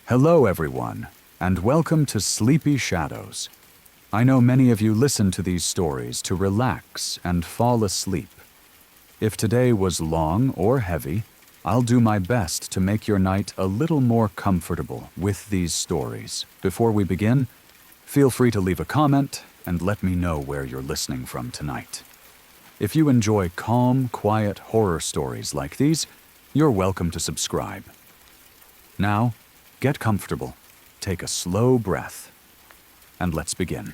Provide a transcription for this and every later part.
Hello, everyone, and welcome to Sleepy Shadows. I know many of you listen to these stories to relax and fall asleep. If today was long or heavy, I'll do my best to make your night a little more comfortable with these stories. Before we begin, feel free to leave a comment and let me know where you're listening from tonight. If you enjoy calm, quiet horror stories like these, you're welcome to subscribe. Now, get comfortable, take a slow breath, and let's begin.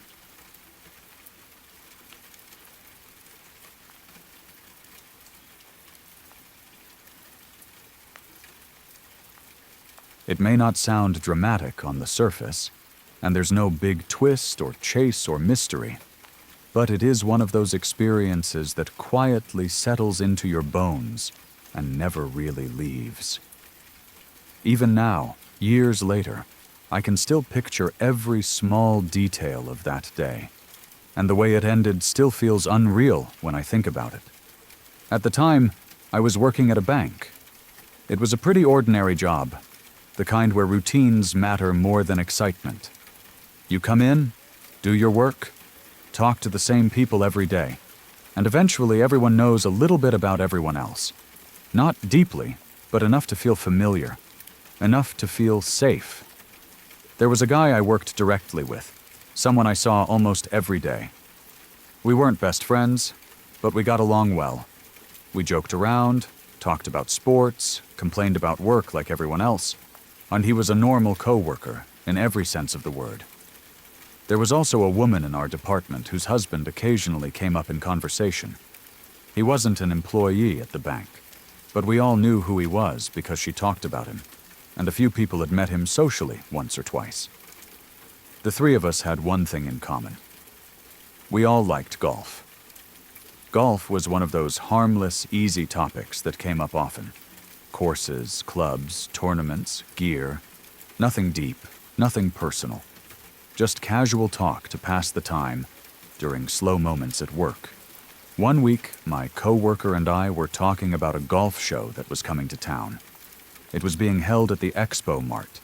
It may not sound dramatic on the surface, and there's no big twist or chase or mystery, but it is one of those experiences that quietly settles into your bones and never really leaves. Even now, years later, I can still picture every small detail of that day, and the way it ended still feels unreal when I think about it. At the time, I was working at a bank. It was a pretty ordinary job, the kind where routines matter more than excitement. You come in, do your work, talk to the same people every day, and eventually everyone knows a little bit about everyone else. Not deeply, but enough to feel familiar, enough to feel safe. There was a guy I worked directly with, someone I saw almost every day. We weren't best friends, but we got along well. We joked around, talked about sports, complained about work like everyone else, and he was a normal coworker in every sense of the word. There was also a woman in our department whose husband occasionally came up in conversation. He wasn't an employee at the bank, but we all knew who he was because she talked about him, and a few people had met him socially once or twice. The three of us had one thing in common. We all liked golf. Golf was one of those harmless, easy topics that came up often. Courses, clubs, tournaments, gear. Nothing deep, nothing personal. Just casual talk to pass the time during slow moments at work. One week, my coworker and I were talking about a golf show that was coming to town. It was being held at the Expo Mart,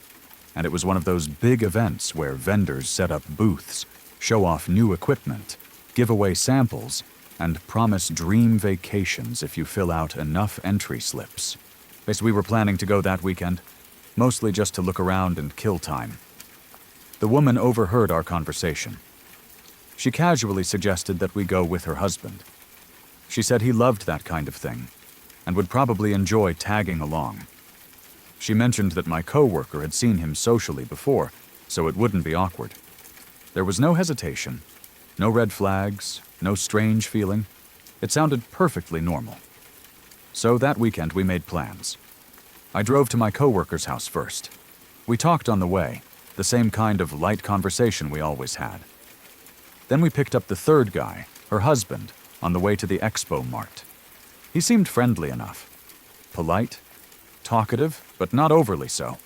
and it was one of those big events where vendors set up booths, show off new equipment, give away samples, and promise dream vacations if you fill out enough entry slips. We were planning to go that weekend, mostly just to look around and kill time. The woman overheard our conversation. She casually suggested that we go with her husband. She said he loved that kind of thing, and would probably enjoy tagging along. She mentioned that my coworker had seen him socially before, so it wouldn't be awkward. There was no hesitation, no red flags, no strange feeling. It sounded perfectly normal. So that weekend we made plans. I drove to my coworker's house first. We talked on the way, the same kind of light conversation we always had. Then we picked up the third guy, her husband, on the way to the Expo Mart. He seemed friendly enough. Polite, talkative, but not overly so.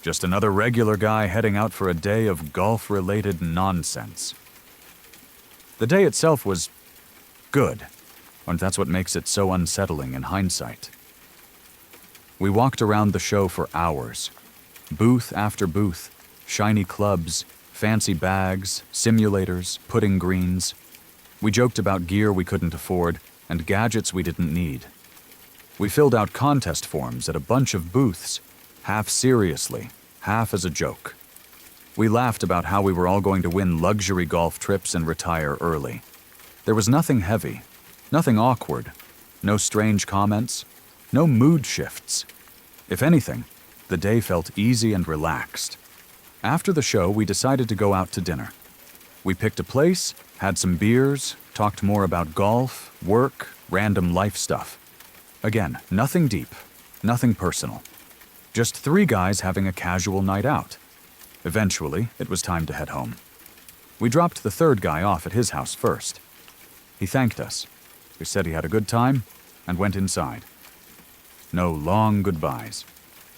Just another regular guy heading out for a day of golf-related nonsense. The day itself was good, and that's what makes it so unsettling in hindsight. We walked around the show for hours. Booth after booth, shiny clubs, fancy bags, simulators, putting greens. We joked about gear we couldn't afford and gadgets we didn't need. We filled out contest forms at a bunch of booths, half seriously, half as a joke. We laughed about how we were all going to win luxury golf trips and retire early. There was nothing heavy, nothing awkward, no strange comments, no mood shifts. If anything, the day felt easy and relaxed. After the show, we decided to go out to dinner. We picked a place, had some beers, talked more about golf, work, random life stuff. Again, nothing deep, nothing personal. Just three guys having a casual night out. Eventually, it was time to head home. We dropped the third guy off at his house first. He thanked us. We said he had a good time and went inside. No long goodbyes.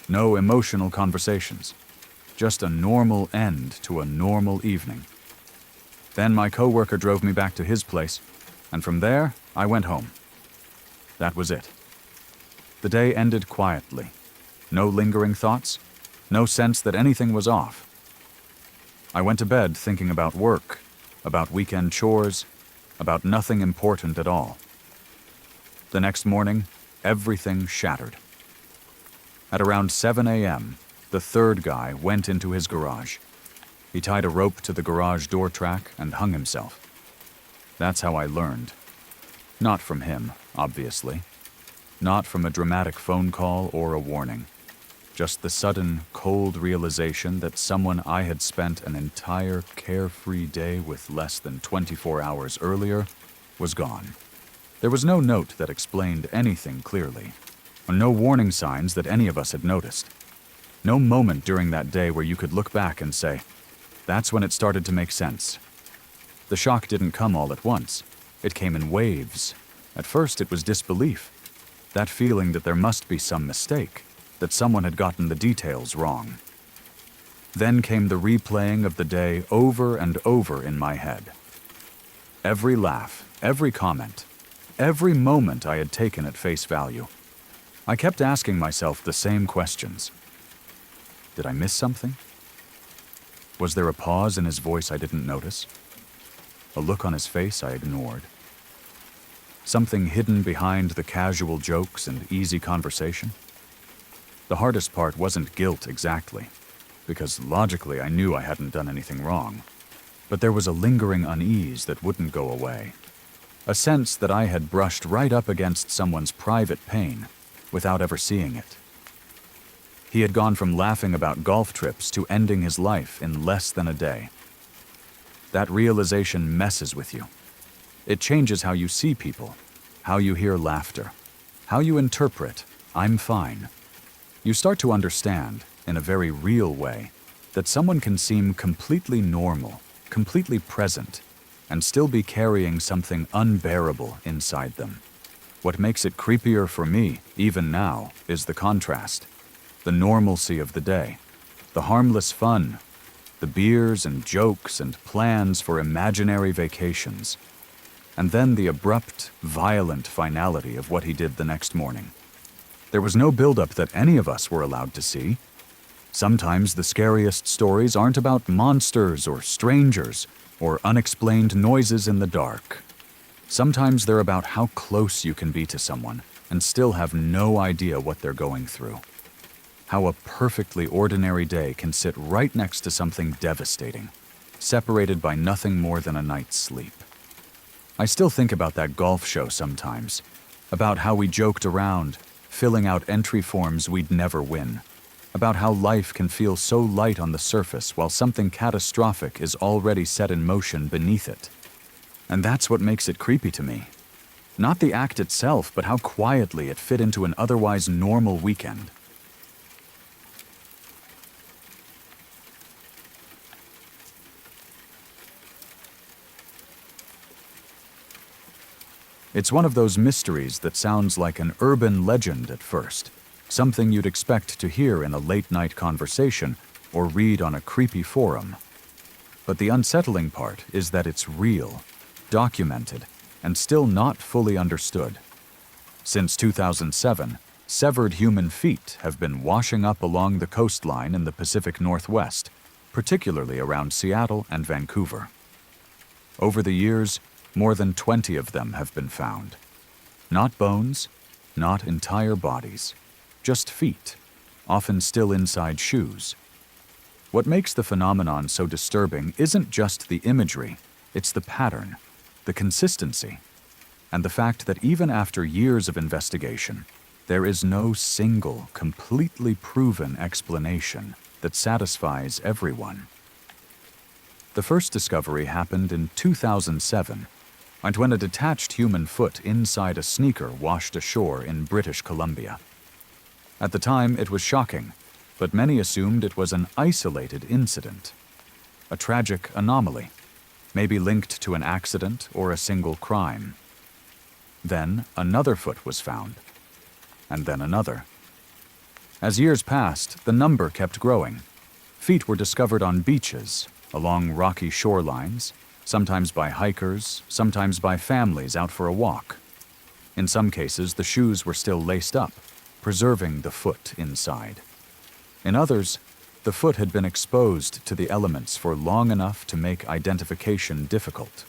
No emotional conversations. Just a normal end to a normal evening. Then my coworker drove me back to his place, and from there, I went home. That was it. The day ended quietly. No lingering thoughts, no sense that anything was off. I went to bed thinking about work, about weekend chores, about nothing important at all. The next morning, everything shattered. At around 7 a.m., the third guy went into his garage. He tied a rope to the garage door track and hung himself. That's how I learned. Not from him, obviously. Not from a dramatic phone call or a warning. Just the sudden, cold realization that someone I had spent an entire carefree day with less than 24 hours earlier was gone. There was no note that explained anything clearly, or no warning signs that any of us had noticed. No moment during that day where you could look back and say, that's when it started to make sense. The shock didn't come all at once. It came in waves. At first, it was disbelief. That feeling that there must be some mistake, that someone had gotten the details wrong. Then came the replaying of the day over and over in my head. Every laugh, every comment, every moment I had taken at face value. I kept asking myself the same questions. Did I miss something? Was there a pause in his voice I didn't notice? A look on his face I ignored? Something hidden behind the casual jokes and easy conversation? The hardest part wasn't guilt exactly, because logically I knew I hadn't done anything wrong. But there was a lingering unease that wouldn't go away. A sense that I had brushed right up against someone's private pain without ever seeing it. He had gone from laughing about golf trips to ending his life in less than a day. That realization messes with you. It changes how you see people, how you hear laughter, how you interpret, "I'm fine." You start to understand, in a very real way, that someone can seem completely normal, completely present, and still be carrying something unbearable inside them. What makes it creepier for me, even now, is the contrast. The normalcy of the day, the harmless fun, the beers and jokes and plans for imaginary vacations, and then the abrupt, violent finality of what he did the next morning. There was no buildup that any of us were allowed to see. Sometimes the scariest stories aren't about monsters or strangers or unexplained noises in the dark. Sometimes they're about how close you can be to someone and still have no idea what they're going through. How a perfectly ordinary day can sit right next to something devastating, separated by nothing more than a night's sleep. I still think about that golf show sometimes, about how we joked around, filling out entry forms we'd never win, about how life can feel so light on the surface while something catastrophic is already set in motion beneath it. And that's what makes it creepy to me. Not the act itself, but how quietly it fit into an otherwise normal weekend. It's one of those mysteries that sounds like an urban legend at first, something you'd expect to hear in a late-night conversation or read on a creepy forum. But the unsettling part is that it's real, documented, and still not fully understood. Since 2007, severed human feet have been washing up along the coastline in the Pacific Northwest, particularly around Seattle and Vancouver. Over the years, more than 20 of them have been found. Not bones, not entire bodies, just feet, often still inside shoes. What makes the phenomenon so disturbing isn't just the imagery, it's the pattern, the consistency, and the fact that even after years of investigation, there is no single, completely proven explanation that satisfies everyone. The first discovery happened in 2007, and when a detached human foot inside a sneaker washed ashore in British Columbia. At the time, it was shocking, but many assumed it was an isolated incident, a tragic anomaly, maybe linked to an accident or a single crime. Then another foot was found, and then another. As years passed, the number kept growing. Feet were discovered on beaches, along rocky shorelines, sometimes by hikers, sometimes by families out for a walk. In some cases, the shoes were still laced up, preserving the foot inside. In others, The foot had been exposed to the elements for long enough to make identification difficult.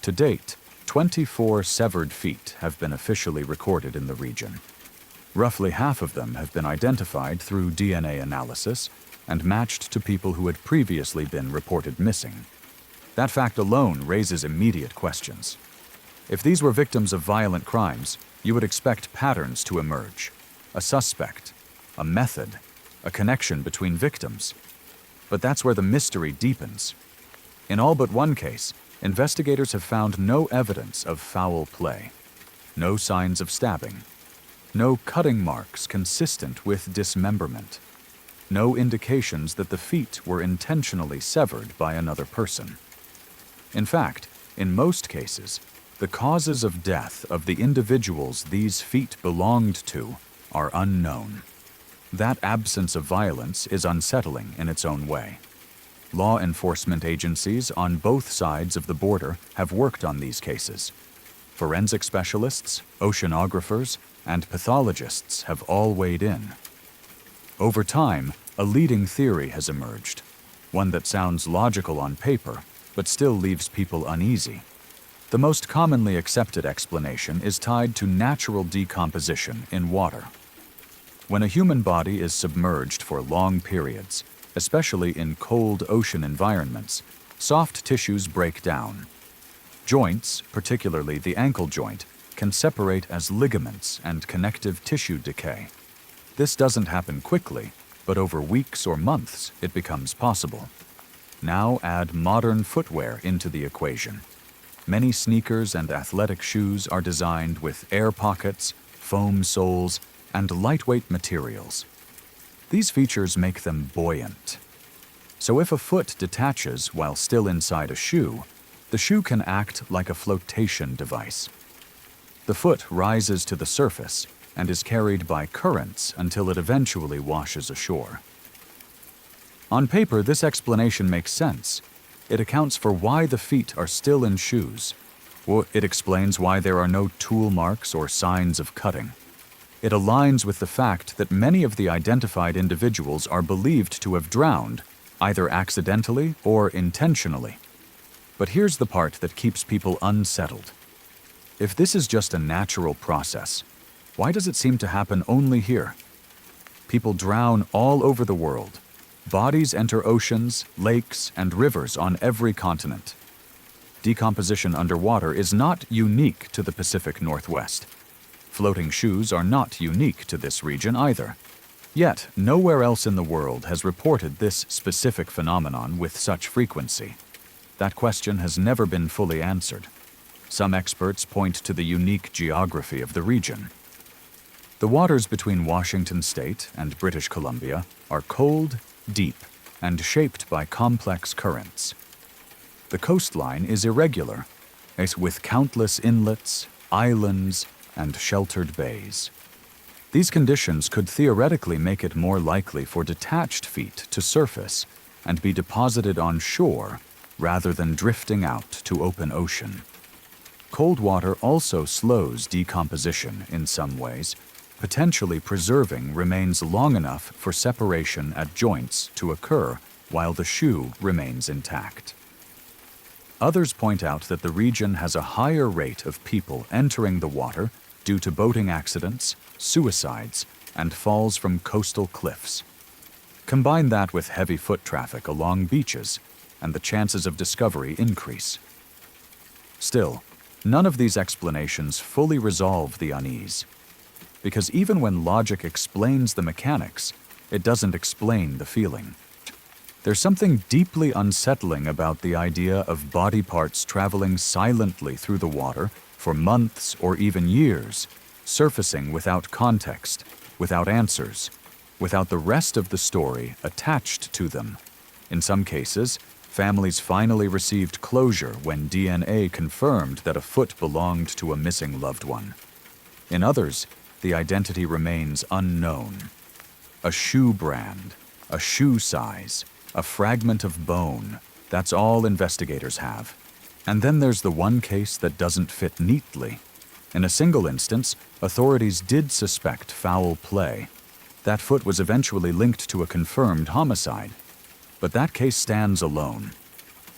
To date, 24 severed feet have been officially recorded in the region. Roughly half of them have been identified through DNA analysis and matched to people who had previously been reported missing. That fact alone raises immediate questions. If these were victims of violent crimes, you would expect patterns to emerge. A suspect, a method, a connection between victims. But that's where the mystery deepens. In all but one case, investigators have found no evidence of foul play, no signs of stabbing, no cutting marks consistent with dismemberment, no indications that the feet were intentionally severed by another person. In fact, in most cases, the causes of death of the individuals these feet belonged to are unknown. That absence of violence is unsettling in its own way. Law enforcement agencies on both sides of the border have worked on these cases. Forensic specialists, oceanographers, and pathologists have all weighed in. Over time, a leading theory has emerged, one that sounds logical on paper, but still leaves people uneasy. The most commonly accepted explanation is tied to natural decomposition in water. When a human body is submerged for long periods, especially in cold ocean environments, soft tissues break down. Joints, particularly the ankle joint, can separate as ligaments and connective tissue decay. This doesn't happen quickly, but over weeks or months it becomes possible. Now add modern footwear into the equation. Many sneakers and athletic shoes are designed with air pockets, foam soles, and lightweight materials. These features make them buoyant. So if a foot detaches while still inside a shoe, the shoe can act like a flotation device. The foot rises to the surface and is carried by currents until it eventually washes ashore. On paper, this explanation makes sense. It accounts for why the feet are still in shoes. Or it explains why there are no tool marks or signs of cutting. It aligns with the fact that many of the identified individuals are believed to have drowned, either accidentally or intentionally. But here's the part that keeps people unsettled. If this is just a natural process, why does it seem to happen only here? People drown all over the world. Bodies enter oceans, lakes, and rivers on every continent. Decomposition underwater is not unique to the Pacific Northwest. Floating shoes are not unique to this region either. Yet, nowhere else in the world has reported this specific phenomenon with such frequency. That question has never been fully answered. Some experts point to the unique geography of the region. The waters between Washington State and British Columbia are cold, deep, and shaped by complex currents. The coastline is irregular, with countless inlets, islands, and sheltered bays. These conditions could theoretically make it more likely for detached feet to surface and be deposited on shore rather than drifting out to open ocean. Cold water also slows decomposition in some ways, potentially preserving remains long enough for separation at joints to occur while the shoe remains intact. Others point out that the region has a higher rate of people entering the water due to boating accidents, suicides, and falls from coastal cliffs. Combine that with heavy foot traffic along beaches, and the chances of discovery increase. Still, none of these explanations fully resolve the unease. Because even when logic explains the mechanics, it doesn't explain the feeling. There's something deeply unsettling about the idea of body parts traveling silently through the water for months or even years, surfacing without context, without answers, without the rest of the story attached to them. In some cases, families finally received closure when DNA confirmed that a foot belonged to a missing loved one. In others, the identity remains unknown. A shoe brand, a shoe size, a fragment of bone, that's all investigators have. And then there's the one case that doesn't fit neatly. In a single instance, authorities did suspect foul play. That foot was eventually linked to a confirmed homicide. But that case stands alone.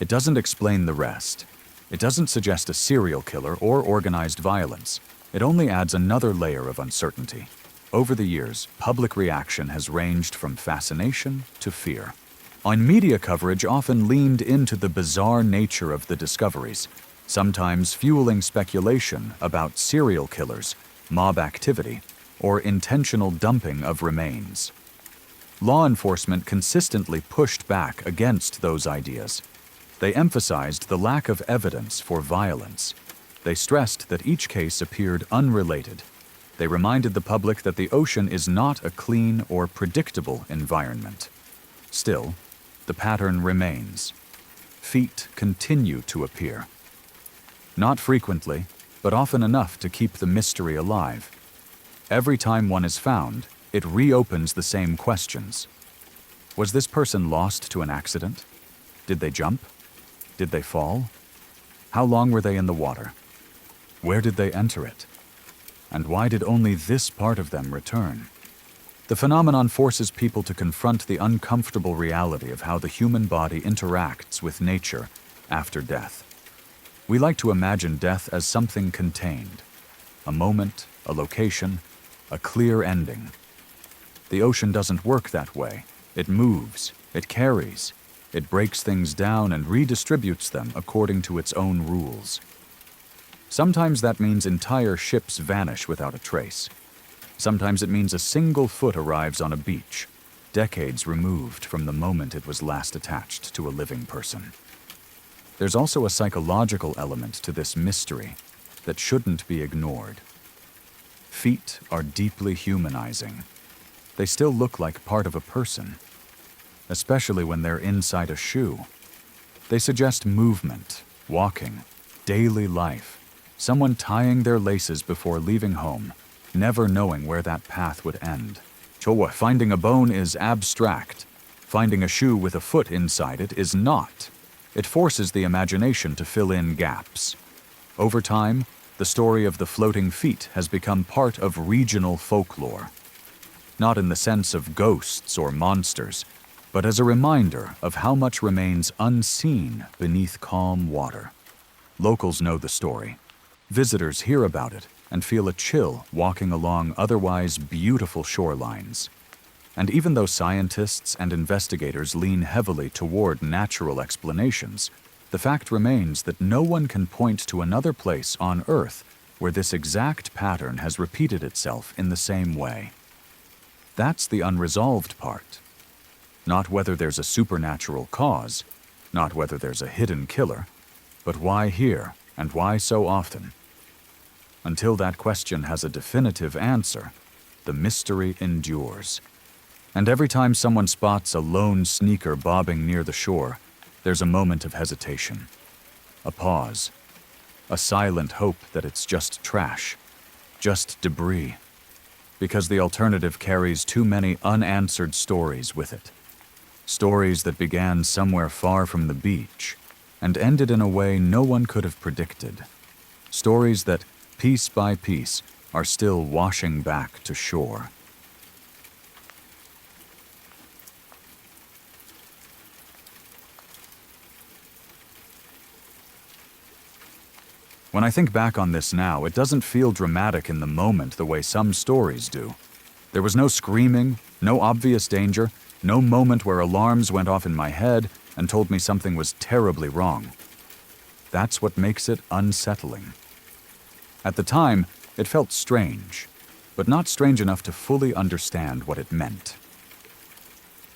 It doesn't explain the rest. It doesn't suggest a serial killer or organized violence. It only adds another layer of uncertainty. Over the years, public reaction has ranged from fascination to fear. And media coverage often leaned into the bizarre nature of the discoveries, sometimes fueling speculation about serial killers, mob activity, or intentional dumping of remains. Law enforcement consistently pushed back against those ideas. They emphasized the lack of evidence for violence. They stressed that each case appeared unrelated. They reminded the public that the ocean is not a clean or predictable environment. Still, the pattern remains. Feet continue to appear. Not frequently, but often enough to keep the mystery alive. Every time one is found, it reopens the same questions. Was this person lost to an accident? Did they jump? Did they fall? How long were they in the water? Where did they enter it? And why did only this part of them return? The phenomenon forces people to confront the uncomfortable reality of how the human body interacts with nature after death. We like to imagine death as something contained, a moment, a location, a clear ending. The ocean doesn't work that way. It moves, it carries, it breaks things down and redistributes them according to its own rules. Sometimes that means entire ships vanish without a trace. Sometimes it means a single foot arrives on a beach, decades removed from the moment it was last attached to a living person. There's also a psychological element to this mystery that shouldn't be ignored. Feet are deeply humanizing. They still look like part of a person, especially when they're inside a shoe. They suggest movement, walking, daily life, someone tying their laces before leaving home, never knowing where that path would end. Finding a bone is abstract. Finding a shoe with a foot inside it is not. It forces the imagination to fill in gaps. Over time, the story of the floating feet has become part of regional folklore. Not in the sense of ghosts or monsters, but as a reminder of how much remains unseen beneath calm water. Locals know the story. Visitors hear about it and feel a chill walking along otherwise beautiful shorelines. And even though scientists and investigators lean heavily toward natural explanations, the fact remains that no one can point to another place on Earth where this exact pattern has repeated itself in the same way. That's the unresolved part. Not whether there's a supernatural cause, not whether there's a hidden killer, but why here and why so often? Until that question has a definitive answer, the mystery endures. And every time someone spots a lone sneaker bobbing near the shore, there's a moment of hesitation, a pause, a silent hope that it's just trash, just debris, because the alternative carries too many unanswered stories with it. Stories that began somewhere far from the beach and ended in a way no one could have predicted. Stories that, piece by piece, are still washing back to shore. When I think back on this now, it doesn't feel dramatic in the moment the way some stories do. There was no screaming, no obvious danger, no moment where alarms went off in my head and told me something was terribly wrong. That's what makes it unsettling. At the time, it felt strange, but not strange enough to fully understand what it meant.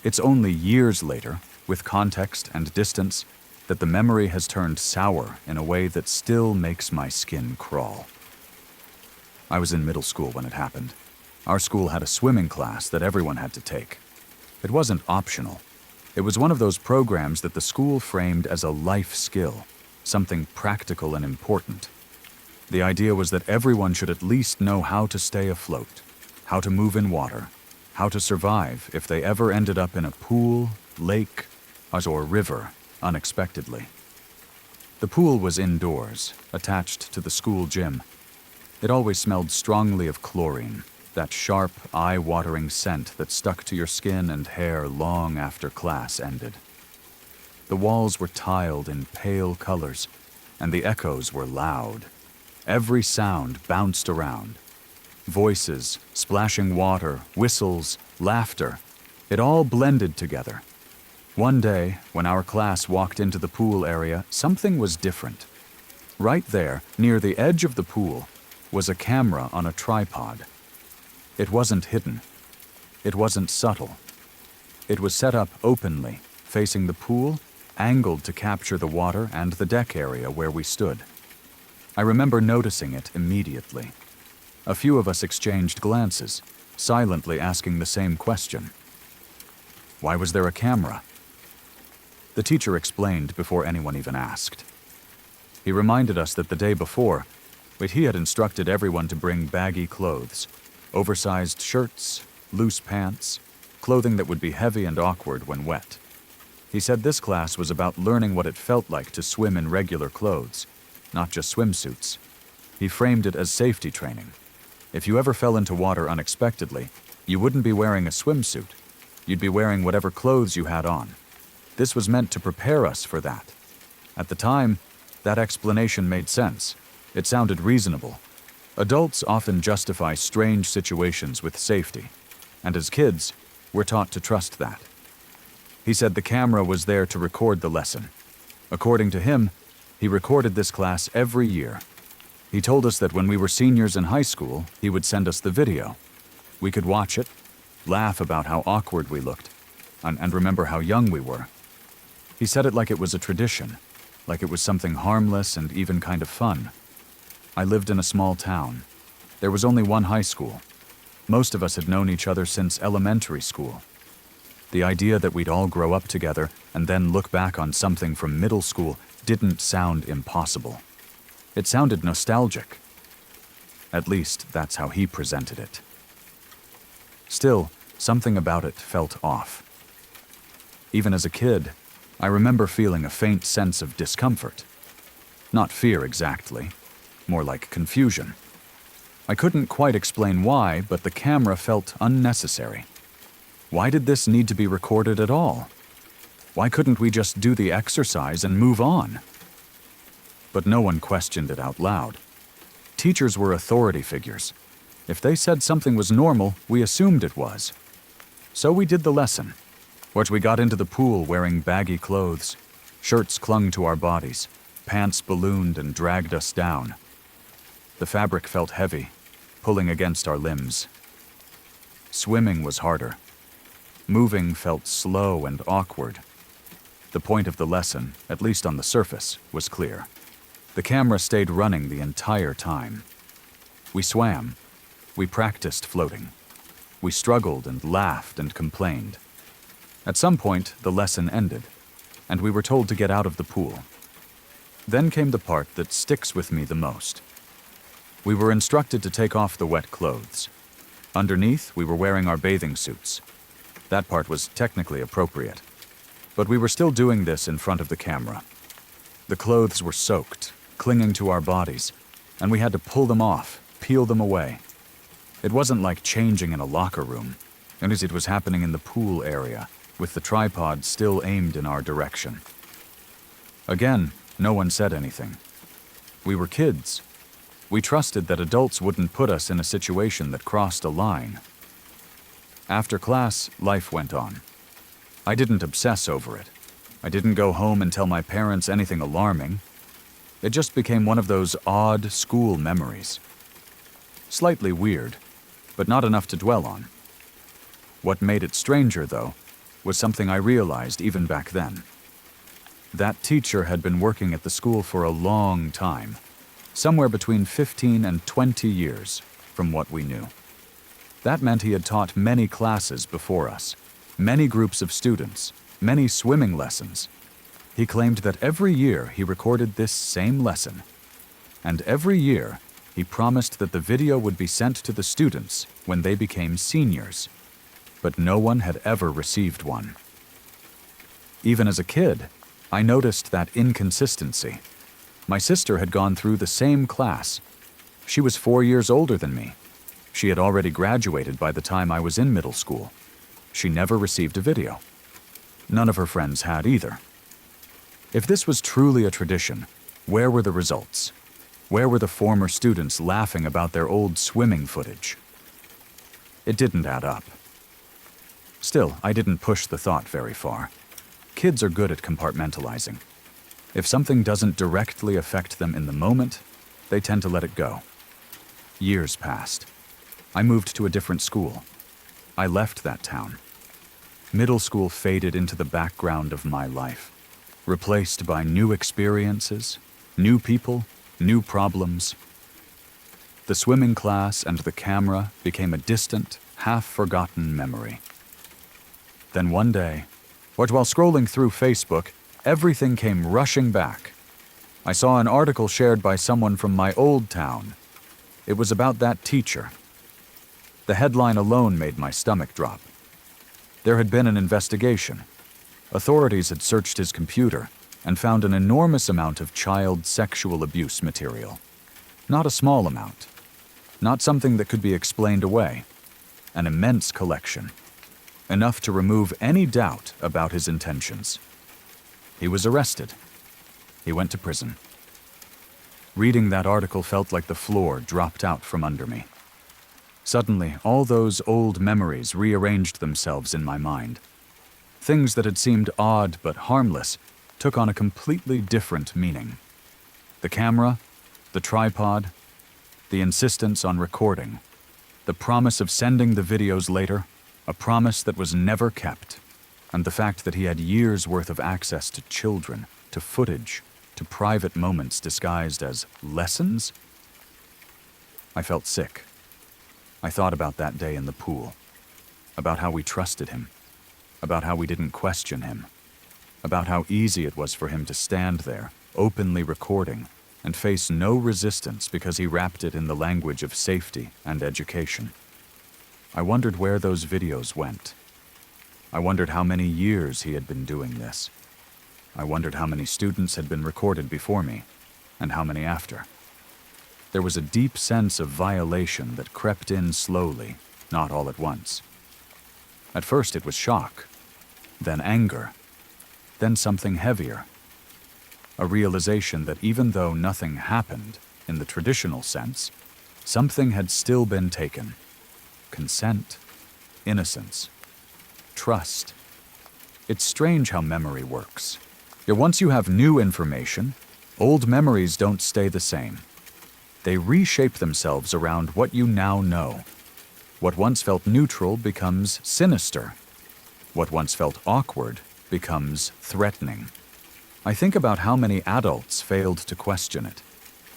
It's only years later, with context and distance, that the memory has turned sour in a way that still makes my skin crawl. I was in middle school when it happened. Our school had a swimming class that everyone had to take. It wasn't optional. It was one of those programs that the school framed as a life skill, something practical and important. The idea was that everyone should at least know how to stay afloat, how to move in water, how to survive if they ever ended up in a pool, lake, or river unexpectedly. The pool was indoors, attached to the school gym. It always smelled strongly of chlorine, that sharp, eye-watering scent that stuck to your skin and hair long after class ended. The walls were tiled in pale colors, and the echoes were loud. Every sound bounced around. Voices, splashing water, whistles, laughter, it all blended together. One day, when our class walked into the pool area, something was different. Right there, near the edge of the pool, was a camera on a tripod. It wasn't hidden. It wasn't subtle. It was set up openly, facing the pool, angled to capture the water and the deck area where we stood. I remember noticing it immediately. A few of us exchanged glances, silently asking the same question. Why was there a camera? The teacher explained before anyone even asked. He reminded us that the day before, he had instructed everyone to bring baggy clothes, oversized shirts, loose pants, clothing that would be heavy and awkward when wet. He said this class was about learning what it felt like to swim in regular clothes, not just swimsuits. He framed it as safety training. If you ever fell into water unexpectedly, you wouldn't be wearing a swimsuit. You'd be wearing whatever clothes you had on. This was meant to prepare us for that. At the time, that explanation made sense. It sounded reasonable. Adults often justify strange situations with safety, and as kids, we're taught to trust that. He said the camera was there to record the lesson. According to him, he recorded this class every year. He told us that when we were seniors in high school, he would send us the video. We could watch it, laugh about how awkward we looked, and remember how young we were. He said it like it was a tradition, like it was something harmless and even kind of fun. I lived in a small town. There was only one high school. Most of us had known each other since elementary school. The idea that we'd all grow up together and then look back on something from middle school didn't sound impossible. It sounded nostalgic. At least, that's how he presented it. Still, something about it felt off. Even as a kid, I remember feeling a faint sense of discomfort. Not fear exactly, more like confusion. I couldn't quite explain why, but the camera felt unnecessary. Why did this need to be recorded at all? Why couldn't we just do the exercise and move on? But no one questioned it out loud. Teachers were authority figures. If they said something was normal, we assumed it was. So we did the lesson. We got into the pool wearing baggy clothes. Shirts clung to our bodies. Pants ballooned and dragged us down. The fabric felt heavy, pulling against our limbs. Swimming was harder. Moving felt slow and awkward. The point of the lesson, at least on the surface, was clear. The camera stayed running the entire time. We swam. We practiced floating. We struggled and laughed and complained. At some point, the lesson ended, and we were told to get out of the pool. Then came the part that sticks with me the most. We were instructed to take off the wet clothes. Underneath, we were wearing our bathing suits. That part was technically appropriate. But we were still doing this in front of the camera. The clothes were soaked, clinging to our bodies, and we had to pull them off, peel them away. It wasn't like changing in a locker room, and as it was happening in the pool area, with the tripod still aimed in our direction. Again, no one said anything. We were kids. We trusted that adults wouldn't put us in a situation that crossed a line. After class, life went on. I didn't obsess over it. I didn't go home and tell my parents anything alarming. It just became one of those odd school memories. Slightly weird, but not enough to dwell on. What made it stranger, though, was something I realized even back then. That teacher had been working at the school for a long time, somewhere between 15 and 20 years, from what we knew. That meant he had taught many classes before us, many groups of students, many swimming lessons. He claimed that every year he recorded this same lesson, and every year he promised that the video would be sent to the students when they became seniors, but no one had ever received one. Even as a kid, I noticed that inconsistency. My sister had gone through the same class. She was 4 years older than me. She had already graduated by the time I was in middle school. She never received a video. None of her friends had either. If this was truly a tradition, where were the results? Where were the former students laughing about their old swimming footage? It didn't add up. Still, I didn't push the thought very far. Kids are good at compartmentalizing. If something doesn't directly affect them in the moment, they tend to let it go. Years passed. I moved to a different school. I left that town. Middle school faded into the background of my life, replaced by new experiences, new people, new problems. The swimming class and the camera became a distant, half-forgotten memory. Then one day, while scrolling through Facebook, everything came rushing back. I saw an article shared by someone from my old town. It was about that teacher. The headline alone made my stomach drop. There had been an investigation. Authorities had searched his computer and found an enormous amount of child sexual abuse material. Not a small amount. Not something that could be explained away. An immense collection. Enough to remove any doubt about his intentions. He was arrested. He went to prison. Reading that article felt like the floor dropped out from under me. Suddenly, all those old memories rearranged themselves in my mind. Things that had seemed odd but harmless took on a completely different meaning. The camera, the tripod, the insistence on recording, the promise of sending the videos later, a promise that was never kept, and the fact that he had years' worth of access to children, to footage, to private moments disguised as lessons. I felt sick. I thought about that day in the pool, about how we trusted him, about how we didn't question him, about how easy it was for him to stand there, openly recording, and face no resistance because he wrapped it in the language of safety and education. I wondered where those videos went. I wondered how many years he had been doing this. I wondered how many students had been recorded before me, and how many after. There was a deep sense of violation that crept in slowly, not all at once. At first it was shock, then anger, then something heavier. A realization that even though nothing happened, in the traditional sense, something had still been taken. Consent, innocence, trust. It's strange how memory works. Yet once you have new information, old memories don't stay the same. They reshape themselves around what you now know. What once felt neutral becomes sinister. What once felt awkward becomes threatening. I think about how many adults failed to question it.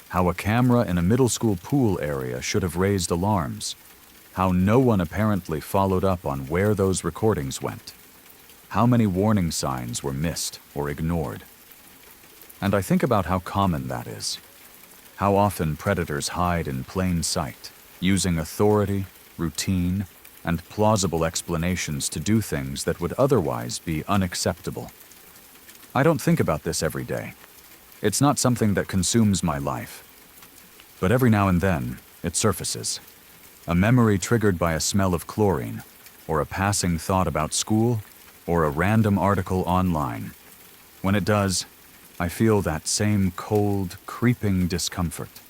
How a camera in a middle school pool area should have raised alarms. How no one apparently followed up on where those recordings went. How many warning signs were missed or ignored. And I think about how common that is. How often predators hide in plain sight, using authority, routine, and plausible explanations to do things that would otherwise be unacceptable. I don't think about this every day. It's not something that consumes my life. But every now and then, it surfaces. A memory triggered by a smell of chlorine, or a passing thought about school, or a random article online. When it does, I feel that same cold, creeping discomfort.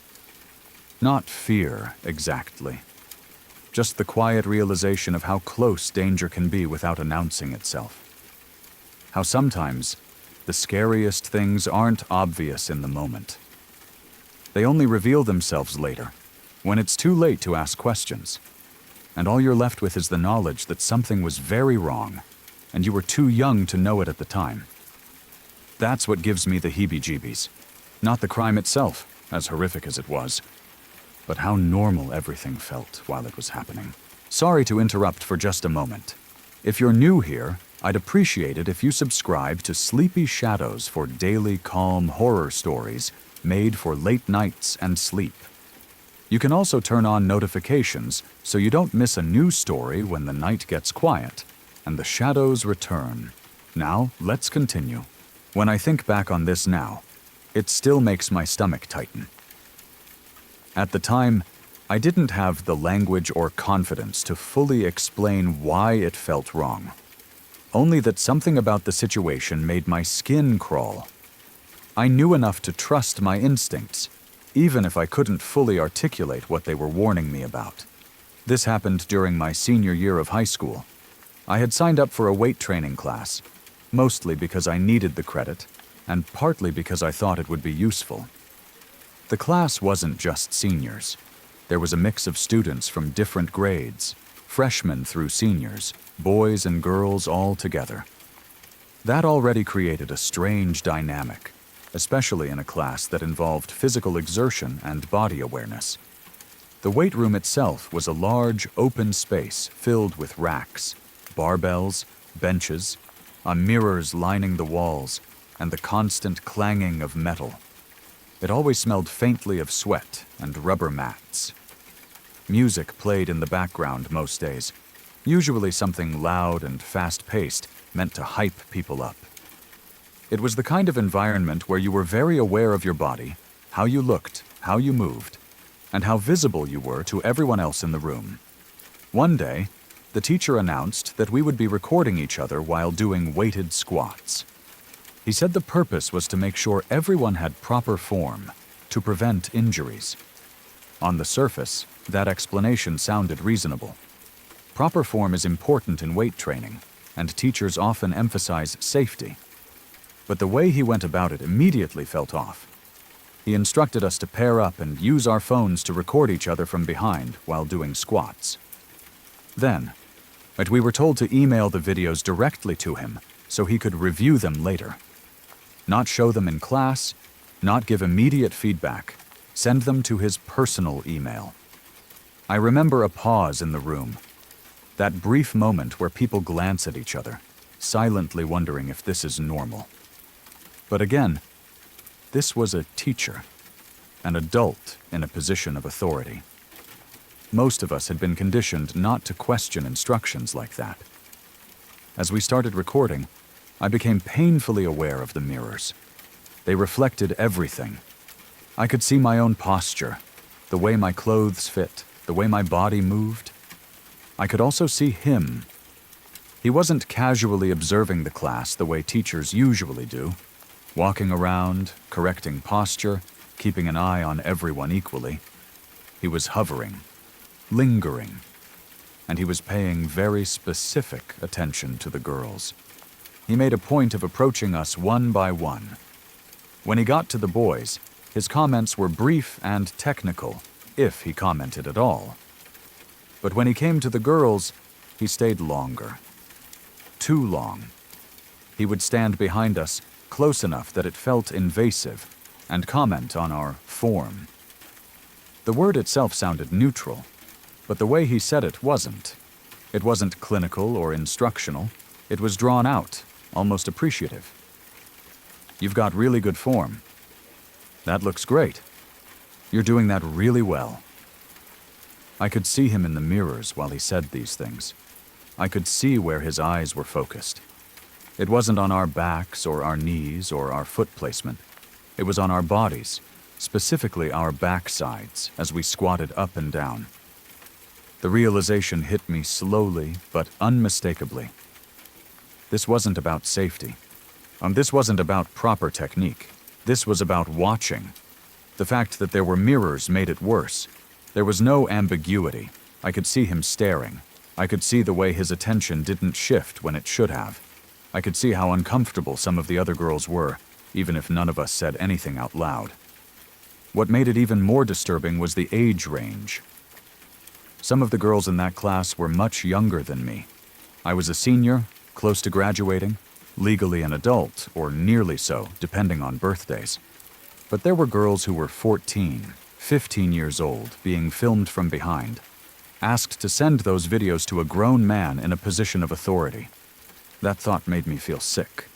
Not fear, exactly. Just the quiet realization of how close danger can be without announcing itself. How sometimes, the scariest things aren't obvious in the moment. They only reveal themselves later, when it's too late to ask questions, and all you're left with is the knowledge that something was very wrong, and you were too young to know it at the time. That's what gives me the heebie-jeebies. Not the crime itself, as horrific as it was, but how normal everything felt while it was happening. Sorry to interrupt for just a moment. If you're new here, I'd appreciate it if you subscribe to Sleepy Shadows for daily calm horror stories made for late nights and sleep. You can also turn on notifications so you don't miss a new story when the night gets quiet and the shadows return. Now, let's continue. When I think back on this now, it still makes my stomach tighten. At the time, I didn't have the language or confidence to fully explain why it felt wrong. Only that something about the situation made my skin crawl. I knew enough to trust my instincts, even if I couldn't fully articulate what they were warning me about. This happened during my senior year of high school. I had signed up for a weight training class, mostly because I needed the credit, and partly because I thought it would be useful. The class wasn't just seniors. There was a mix of students from different grades, freshmen through seniors, boys and girls all together. That already created a strange dynamic, especially in a class that involved physical exertion and body awareness. The weight room itself was a large, open space filled with racks, barbells, benches, mirrors lining the walls, and the constant clanging of metal. It always smelled faintly of sweat and rubber mats. Music played in the background most days, usually something loud and fast-paced, meant to hype people up. It was the kind of environment where you were very aware of your body, how you looked, how you moved, and how visible you were to everyone else in the room. One day, the teacher announced that we would be recording each other while doing weighted squats. He said the purpose was to make sure everyone had proper form, to prevent injuries. On the surface, that explanation sounded reasonable. Proper form is important in weight training, and teachers often emphasize safety. But the way he went about it immediately felt off. He instructed us to pair up and use our phones to record each other from behind while doing squats. Then, we were told to email the videos directly to him so he could review them later. Not show them in class, not give immediate feedback, send them to his personal email. I remember a pause in the room, that brief moment where people glance at each other, silently wondering if this is normal. But again, this was a teacher, an adult in a position of authority. Most of us had been conditioned not to question instructions like that. As we started recording, I became painfully aware of the mirrors. They reflected everything. I could see my own posture, the way my clothes fit, the way my body moved. I could also see him. He wasn't casually observing the class the way teachers usually do, walking around, correcting posture, keeping an eye on everyone equally. He was hovering, lingering, and he was paying very specific attention to the girls. He made a point of approaching us one by one. When he got to the boys, his comments were brief and technical, if he commented at all. But when he came to the girls, he stayed longer. Too long. He would stand behind us, close enough that it felt invasive, and comment on our form. The word itself sounded neutral, but the way he said it wasn't. It wasn't clinical or instructional. It was drawn out, almost appreciative. You've got really good form. That looks great. You're doing that really well. I could see him in the mirrors while he said these things. I could see where his eyes were focused. It wasn't on our backs or our knees or our foot placement. It was on our bodies, specifically our backsides, as we squatted up and down. The realization hit me slowly but unmistakably. This wasn't about safety. This wasn't about proper technique. This was about watching. The fact that there were mirrors made it worse. There was no ambiguity. I could see him staring. I could see the way his attention didn't shift when it should have. I could see how uncomfortable some of the other girls were, even if none of us said anything out loud. What made it even more disturbing was the age range. Some of the girls in that class were much younger than me. I was a senior, close to graduating, legally an adult, or nearly so, depending on birthdays. But there were girls who were 14, 15 years old, being filmed from behind, asked to send those videos to a grown man in a position of authority. That thought made me feel sick.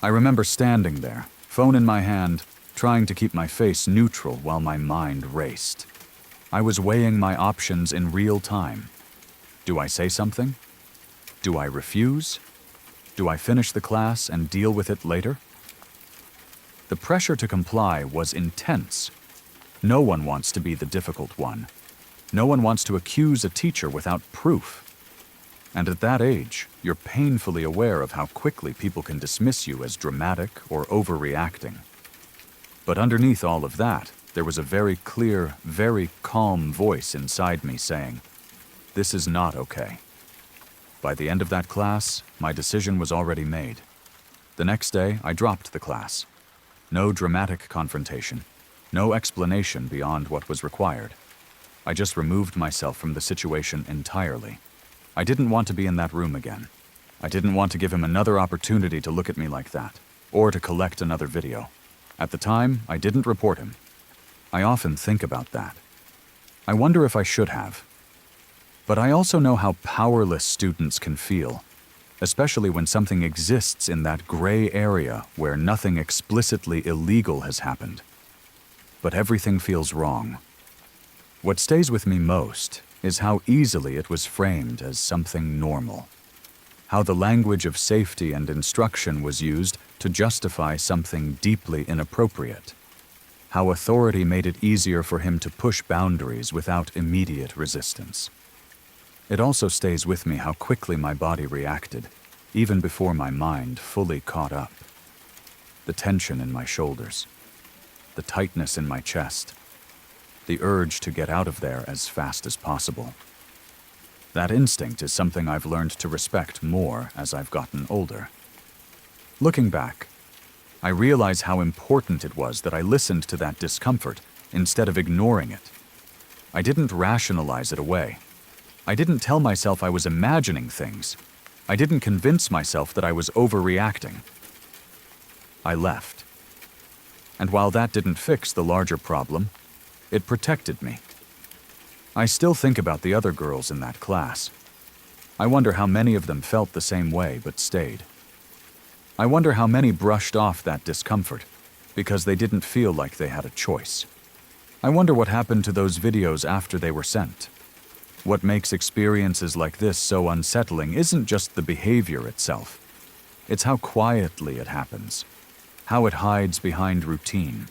I remember standing there, phone in my hand, trying to keep my face neutral while my mind raced. I was weighing my options in real time. Do I say something? Do I refuse? Do I finish the class and deal with it later? The pressure to comply was intense. No one wants to be the difficult one. No one wants to accuse a teacher without proof. And at that age, you're painfully aware of how quickly people can dismiss you as dramatic or overreacting. But underneath all of that, there was a very clear, very calm voice inside me saying, "This is not okay." By the end of that class, my decision was already made. The next day, I dropped the class. No dramatic confrontation, no explanation beyond what was required. I just removed myself from the situation entirely. I didn't want to be in that room again. I didn't want to give him another opportunity to look at me like that, or to collect another video. At the time, I didn't report him. I often think about that. I wonder if I should have. But I also know how powerless students can feel, especially when something exists in that gray area where nothing explicitly illegal has happened. But everything feels wrong. What stays with me most is how easily it was framed as something normal. How the language of safety and instruction was used to justify something deeply inappropriate. How authority made it easier for him to push boundaries without immediate resistance. It also stays with me how quickly my body reacted, even before my mind fully caught up. The tension in my shoulders, the tightness in my chest, the urge to get out of there as fast as possible. That instinct is something I've learned to respect more as I've gotten older. Looking back, I realize how important it was that I listened to that discomfort instead of ignoring it. I didn't rationalize it away. I didn't tell myself I was imagining things. I didn't convince myself that I was overreacting. I left. And while that didn't fix the larger problem, it protected me. I still think about the other girls in that class. I wonder how many of them felt the same way but stayed. I wonder how many brushed off that discomfort because they didn't feel like they had a choice. I wonder what happened to those videos after they were sent. What makes experiences like this so unsettling isn't just the behavior itself. It's how quietly it happens, how it hides behind routine,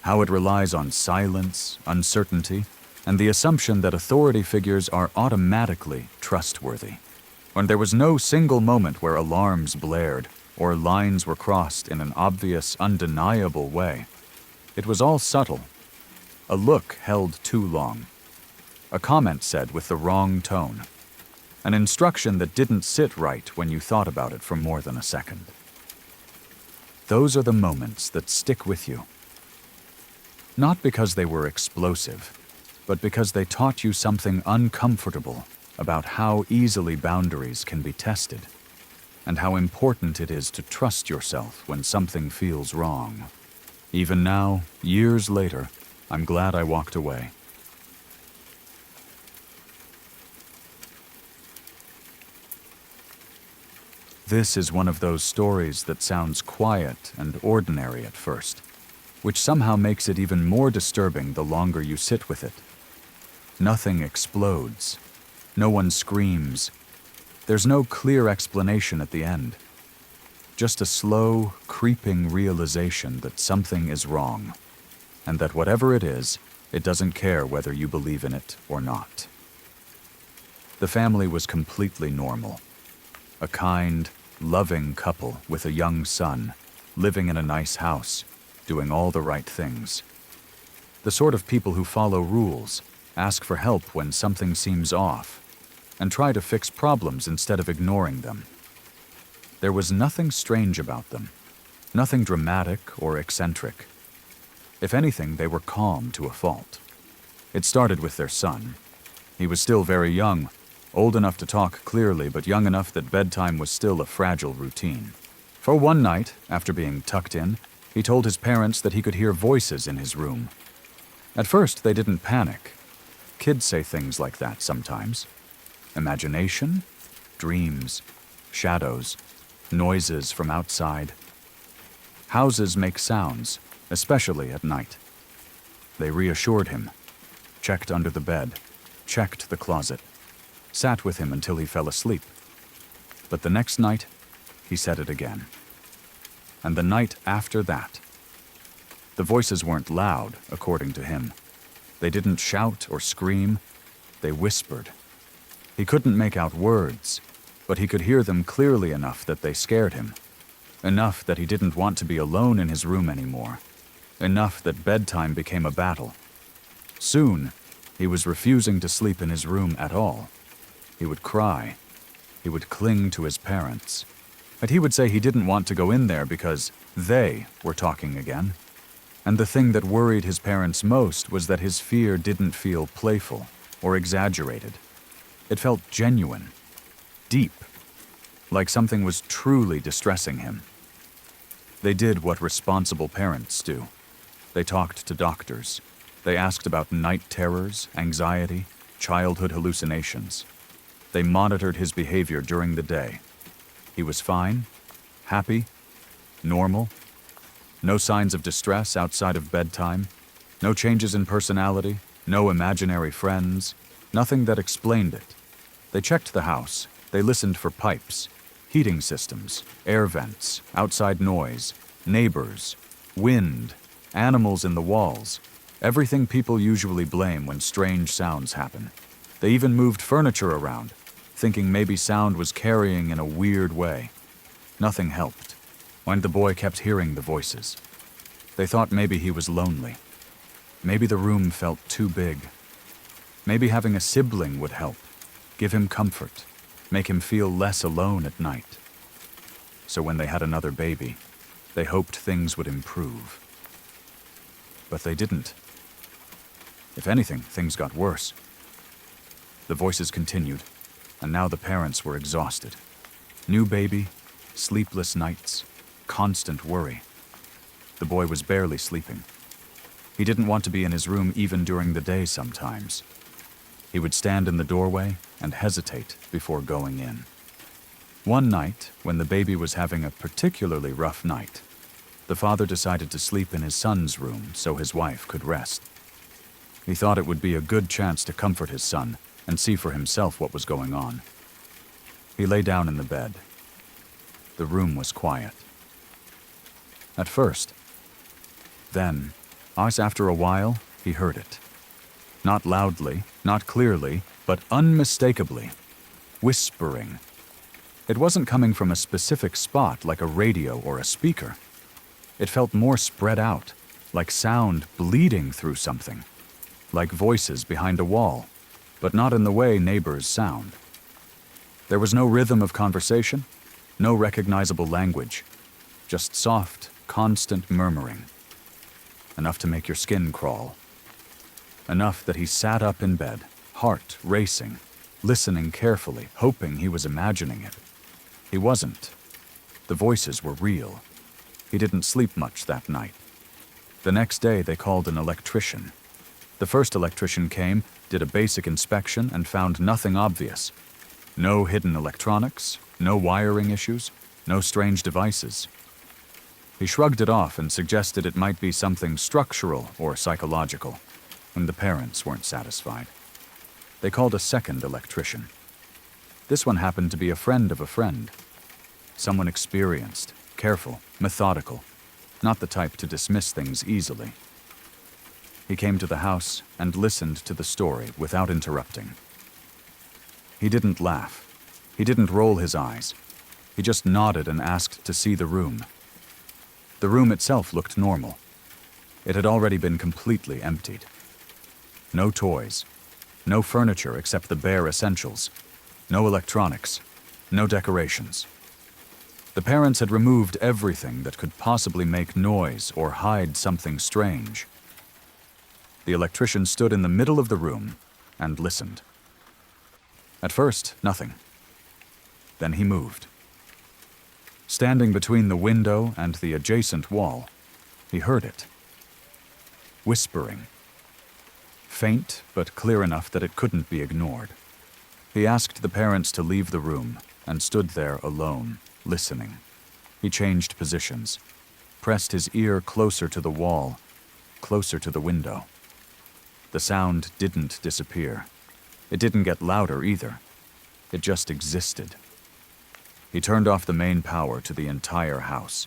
how it relies on silence, uncertainty, and the assumption that authority figures are automatically trustworthy. When there was no single moment where alarms blared or lines were crossed in an obvious, undeniable way. It was all subtle. A look held too long. A comment said with the wrong tone. An instruction that didn't sit right when you thought about it for more than a second. Those are the moments that stick with you. Not because they were explosive, but because they taught you something uncomfortable about how easily boundaries can be tested, and how important it is to trust yourself when something feels wrong. Even now, years later, I'm glad I walked away. This is one of those stories that sounds quiet and ordinary at first, which somehow makes it even more disturbing the longer you sit with it. Nothing explodes. No one screams. There's no clear explanation at the end. Just a slow, creeping realization that something is wrong, and that whatever it is, it doesn't care whether you believe in it or not. The family was completely normal. A kind, loving couple with a young son, living in a nice house, doing all the right things. The sort of people who follow rules, ask for help when something seems off, and try to fix problems instead of ignoring them. There was nothing strange about them, nothing dramatic or eccentric. If anything, they were calm to a fault. It started with their son. He was still very young, old enough to talk clearly, but young enough that bedtime was still a fragile routine. For one night, after being tucked in, he told his parents that he could hear voices in his room. At first, they didn't panic. Kids say things like that sometimes. Imagination, dreams, shadows, noises from outside. Houses make sounds, especially at night. They reassured him, checked under the bed, checked the closet, sat with him until he fell asleep. But the next night, he said it again. And the night after that. The voices weren't loud, according to him. They didn't shout or scream. They whispered. He couldn't make out words, but he could hear them clearly enough that they scared him. Enough that he didn't want to be alone in his room anymore. Enough that bedtime became a battle. Soon, he was refusing to sleep in his room at all. He would cry. He would cling to his parents. But he would say he didn't want to go in there because they were talking again. And the thing that worried his parents most was that his fear didn't feel playful or exaggerated. It felt genuine, deep, like something was truly distressing him. They did what responsible parents do. They talked to doctors. They asked about night terrors, anxiety, childhood hallucinations. They monitored his behavior during the day. He was fine, happy, normal. No signs of distress outside of bedtime. No changes in personality. No imaginary friends. Nothing that explained it. They checked the house. They listened for pipes, heating systems, air vents, outside noise, neighbors, wind, animals in the walls. Everything people usually blame when strange sounds happen. They even moved furniture around, thinking maybe sound was carrying in a weird way. Nothing helped, and the boy kept hearing the voices. They thought maybe he was lonely. Maybe the room felt too big. Maybe having a sibling would help, give him comfort, make him feel less alone at night. So when they had another baby, they hoped things would improve. But they didn't. If anything, things got worse. The voices continued, and now the parents were exhausted. New baby, sleepless nights, constant worry. The boy was barely sleeping. He didn't want to be in his room even during the day sometimes. He would stand in the doorway and hesitate before going in. One night, when the baby was having a particularly rough night, the father decided to sleep in his son's room so his wife could rest. He thought it would be a good chance to comfort his son and see for himself what was going on. He lay down in the bed. The room was quiet. At first. Then, after a while, he heard it. Not loudly, not clearly, but unmistakably. Whispering. It wasn't coming from a specific spot like a radio or a speaker. It felt more spread out, like sound bleeding through something. Like voices behind a wall, but not in the way neighbors sound. There was no rhythm of conversation, no recognizable language, just soft, constant murmuring. Enough to make your skin crawl. Enough that he sat up in bed, heart racing, listening carefully, hoping he was imagining it. He wasn't. The voices were real. He didn't sleep much that night. The next day they called an electrician. The first electrician came, did a basic inspection, and found nothing obvious. No hidden electronics, no wiring issues, no strange devices. He shrugged it off and suggested it might be something structural or psychological, and the parents weren't satisfied. They called a second electrician. This one happened to be a friend of a friend. Someone experienced, careful, methodical, not the type to dismiss things easily. He came to the house and listened to the story without interrupting. He didn't laugh. He didn't roll his eyes. He just nodded and asked to see the room. The room itself looked normal. It had already been completely emptied. No toys. No furniture except the bare essentials. No electronics. No decorations. The parents had removed everything that could possibly make noise or hide something strange. The electrician stood in the middle of the room and listened. At first, nothing. Then he moved. Standing between the window and the adjacent wall, he heard it. Whispering. Faint, but clear enough that it couldn't be ignored. He asked the parents to leave the room and stood there alone, listening. He changed positions, pressed his ear closer to the wall, closer to the window. The sound didn't disappear. It didn't get louder either. It just existed. He turned off the main power to the entire house.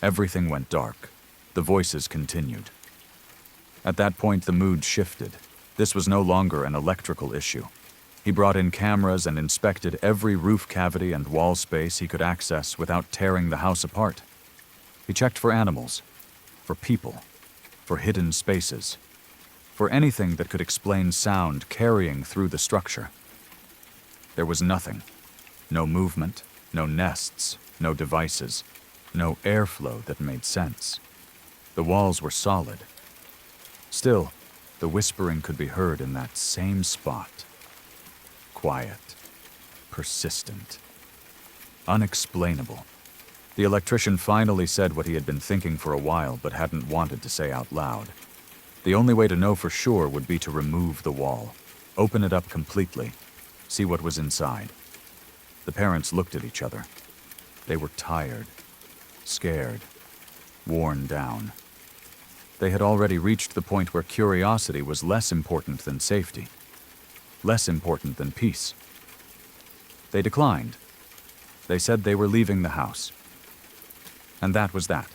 Everything went dark. The voices continued. At that point, the mood shifted. This was no longer an electrical issue. He brought in cameras and inspected every roof cavity and wall space he could access without tearing the house apart. He checked for animals, for people, for hidden spaces, for anything that could explain sound carrying through the structure. There was nothing. No movement, no nests, no devices, no airflow that made sense. The walls were solid. Still, the whispering could be heard in that same spot. Quiet, persistent, unexplainable. The electrician finally said what he had been thinking for a while but hadn't wanted to say out loud. The only way to know for sure would be to remove the wall, open it up completely, see what was inside. The parents looked at each other. They were tired, scared, worn down. They had already reached the point where curiosity was less important than safety, less important than peace. They declined. They said they were leaving the house. And that was that.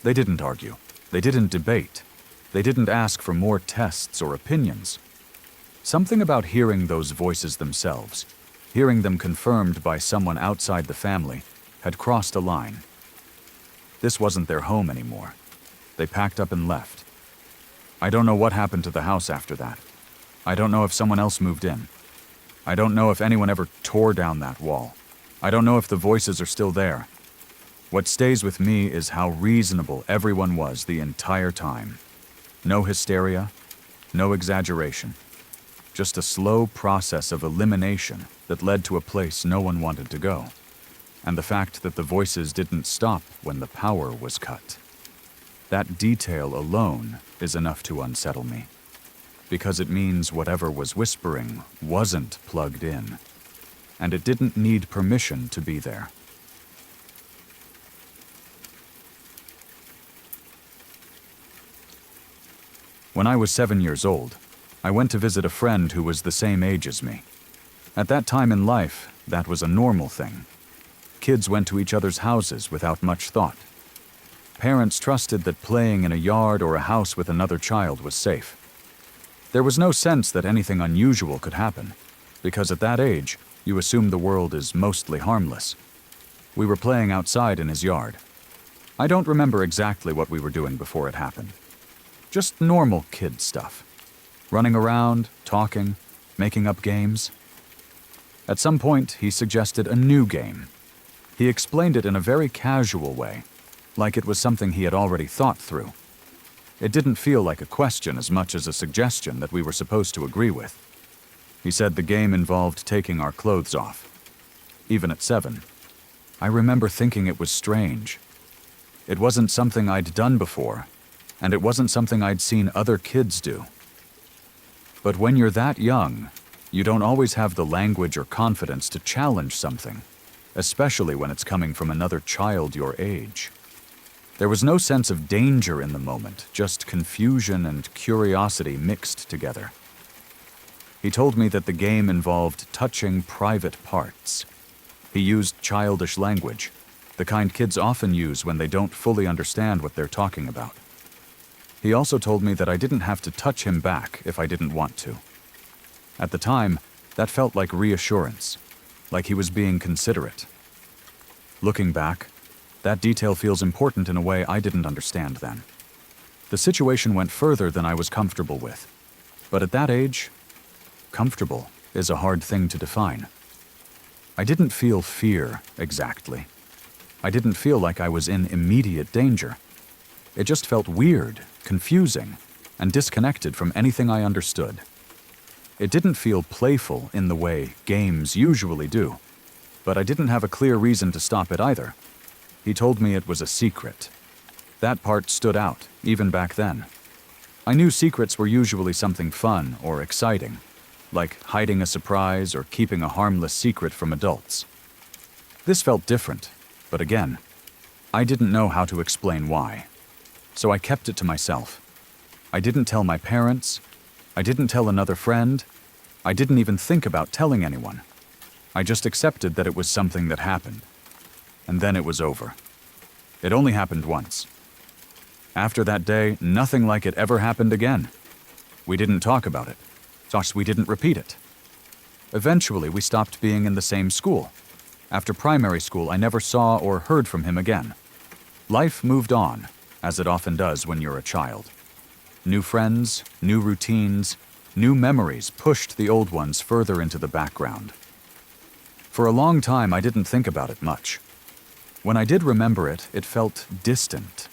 They didn't argue. They didn't debate. They didn't ask for more tests or opinions. Something about hearing those voices themselves, hearing them confirmed by someone outside the family, had crossed a line. This wasn't their home anymore. They packed up and left. I don't know what happened to the house after that. I don't know if someone else moved in. I don't know if anyone ever tore down that wall. I don't know if the voices are still there. What stays with me is how reasonable everyone was the entire time. No hysteria, no exaggeration. Just a slow process of elimination that led to a place no one wanted to go. And the fact that the voices didn't stop when the power was cut. That detail alone is enough to unsettle me. Because it means whatever was whispering wasn't plugged in. And it didn't need permission to be there. When I was 7 years old, I went to visit a friend who was the same age as me. At that time in life, that was a normal thing. Kids went to each other's houses without much thought. Parents trusted that playing in a yard or a house with another child was safe. There was no sense that anything unusual could happen, because at that age, you assume the world is mostly harmless. We were playing outside in his yard. I don't remember exactly what we were doing before it happened. Just normal kid stuff. Running around, talking, making up games. At some point, he suggested a new game. He explained it in a very casual way, like it was something he had already thought through. It didn't feel like a question as much as a suggestion that we were supposed to agree with. He said the game involved taking our clothes off. Even at 7, I remember thinking it was strange. It wasn't something I'd done before, and it wasn't something I'd seen other kids do. But when you're that young, you don't always have the language or confidence to challenge something, especially when it's coming from another child your age. There was no sense of danger in the moment, just confusion and curiosity mixed together. He told me that the game involved touching private parts. He used childish language, the kind kids often use when they don't fully understand what they're talking about. He also told me that I didn't have to touch him back if I didn't want to. At the time, that felt like reassurance, like he was being considerate. Looking back, that detail feels important in a way I didn't understand then. The situation went further than I was comfortable with. But at that age, comfortable is a hard thing to define. I didn't feel fear, exactly. I didn't feel like I was in immediate danger. It just felt weird, confusing, and disconnected from anything I understood. It didn't feel playful in the way games usually do, but I didn't have a clear reason to stop it either. He told me it was a secret. That part stood out, even back then. I knew secrets were usually something fun or exciting, like hiding a surprise or keeping a harmless secret from adults. This felt different, but again, I didn't know how to explain why. So I kept it to myself. I didn't tell my parents. I didn't tell another friend. I didn't even think about telling anyone. I just accepted that it was something that happened. And then it was over. It only happened once. After that day, nothing like it ever happened again. We didn't talk about it. Thus, we didn't repeat it. Eventually, we stopped being in the same school. After primary school, I never saw or heard from him again. Life moved on, as it often does when you're a child. New friends, new routines, new memories pushed the old ones further into the background. For a long time, I didn't think about it much. When I did remember it, it felt distant,